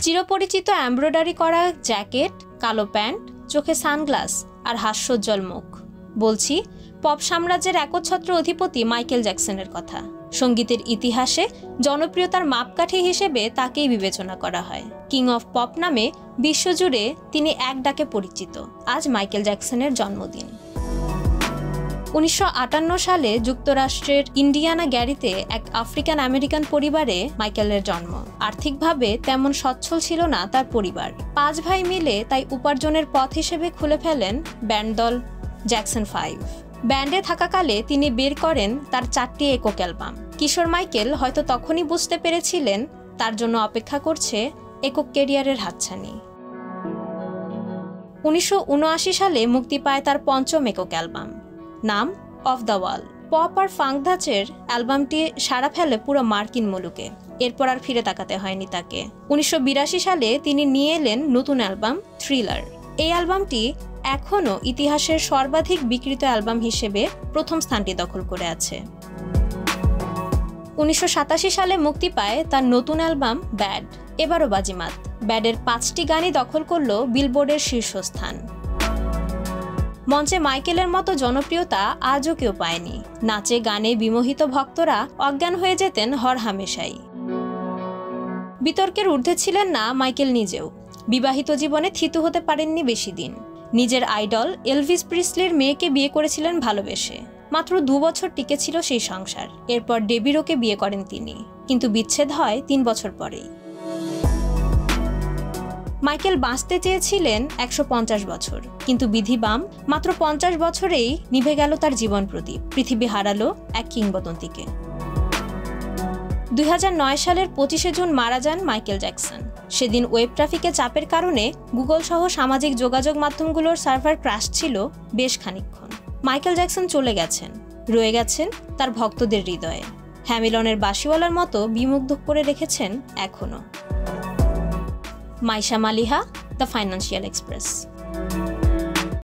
চিরপরিচিত embroidery করা jacket, কালো pant, চোখে সানগ্লাস আর হাস্যোজ্জ্বল মুখ। বলছি পপ সাম্রাজ্যের একচ্ছত্র অধিপতি মাইকেল জ্যাকসনের কথা। সঙ্গীতের ইতিহাসে জনপ্রিয়তার মাপকাঠি হিসেবে তাকেই বিবেচনা করা হয়। কিং অফ পপ নামে বিশ্বজুড়ে তিনি এক ডাকে পরিচিত। আজ মাইকেল জ্যাকসনের জন্মদিন। 1958 সালে যুক্তরাষ্ট্রের ইন্ডিয়ানা গ্যারিতে এক আফ্রিকান আমেরিকান পরিবারে মাইকেলের জন্ম। আর্থিকভাবে তেমন সচ্ছল ছিল না তার পরিবার। 5 ভাই মিলে তাই উপার্জনের পথ হিসেবে খুলে ফেলেন ব্যান্ড দল জ্যাকসন 5। ব্যান্ডে থাকাকালে তিনি বের করেন তার 4টি একক অ্যালবাম। কিশোর মাইকেল হয়তো তখনই বুঝতে পেরেছিলেন তার জন্য অপেক্ষা করছে একক ক্যারিয়ারের হাতছানি। 1979 সালে মুক্তি পায় তার 5ম একক অ্যালবাম, নাম অফ দ্য ওয়াল। পপ আর ফাঙ্ক ধাঁচের অ্যালবামটি সাড়া ফেলে পুরো মার্কিন মুলুকে। এরপর আর ফিরে তাকাতে হয়নি তাকে। 1982 সালে তিনি নিয়ে এলেন নতুন অ্যালবাম থ্রিলার। এই অ্যালবামটি এখনও ইতিহাসের সর্বাধিক বিক্রিত অ্যালবাম হিসেবে প্রথম স্থানটি দখল করে আছে। 1987 সালে মুক্তি পায় তার নতুন অ্যালবাম ব্যাড। এবারও বাজিমাত। ব্যাডের 5টি গানই দখল করল বিলবোর্ডের শীর্ষস্থান। মঞ্চে মাইকেলের মতো জনপ্রিয়তা আজও কেউ পায়নি। নাচে গানে বিমোহিত ভক্তরা অজ্ঞান হয়ে যেতেন হরহামেশাই। বিতর্কের ঊর্ধ্বে ছিলেন না মাইকেল নিজেও। বিবাহিত জীবনে থিতু হতে পারেননি বেশি দিন। নিজের আইডল এলভিস প্রিসলির মেয়েকে বিয়ে করেছিলেন ভালোবেসে। মাত্র 2 বছর টিকেছিল সেই সংসার। এরপর ডেবি রোকে বিয়ে করেন তিনি, কিন্তু বিচ্ছেদ হয় 3 বছর পরেই। মাইকেল বাঁচতে চেয়েছিলেন 150 বছর, কিন্তু বিধি বাম। মাত্র 50 বছরেই নিভে গেল তার জীবন প্রদীপ। পৃথিবী হারালো এক কিংবদন্তিকে। 2009 সালের 25শে জুন মারা যান মাইকেল জ্যাকসন। সেদিন ওয়েব ট্রাফিকে চাপের কারণে গুগল সহ সামাজিক যোগাযোগ মাধ্যমগুলোর সার্ভার ক্র্যাশ ছিল বেশ খানিকক্ষণ। মাইকেল জ্যাকসন চলে গেছেন, রয়ে গেছেন তার ভক্তদের হৃদয়ে। হ্যামিলনের বাঁশিওয়ালার মতো বিমুগ্ধ করে রেখেছেন এখনো। Maisha Maliha, the financial express.